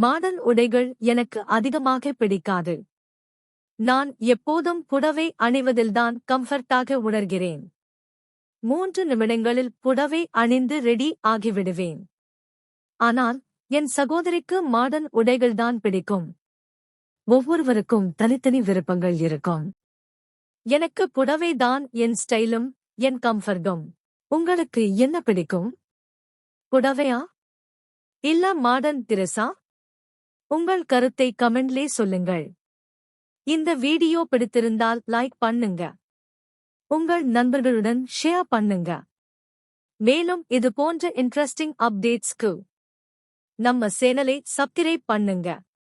Modern உடைகள் எனக்கு அதிகமாக பிடிக்காது. நான் எப்போதும் புடவை அணிவதில்தான் கம்ஃபர்ட்டாக உணர்கிறேன். 3 நிமிடங்களில் புடவை அணிந்து ரெடி ஆகிவிடுவேன். ஆனால் என் சகோதரிக்கு மாடர்ன் உடைகள்தான் பிடிக்கும். ஒவ்வொருவருக்கும் தனித்தனி விருப்பங்கள் இருக்கும். எனக்கு புடவை தான் என் ஸ்டைலும் என் கம்ஃபர்டும். உங்களுக்கு என்ன பிடிக்கும்? புடவையா இல்ல மாடர்ன் திரஸா? உங்கள் கருத்தை கமெண்ட்லே சொல்லுங்கள். இந்த வீடியோ பிடித்திருந்தால் லைக் பண்ணுங்க. உங்கள் நண்பர்களுடன் ஷேர் பண்ணுங்க. மேலும் இது போன்ற இன்ட்ரெஸ்டிங் அப்டேட்ஸ்க்கு நம்ம சேனலை சப்ஸ்கிரைப் பண்ணுங்க.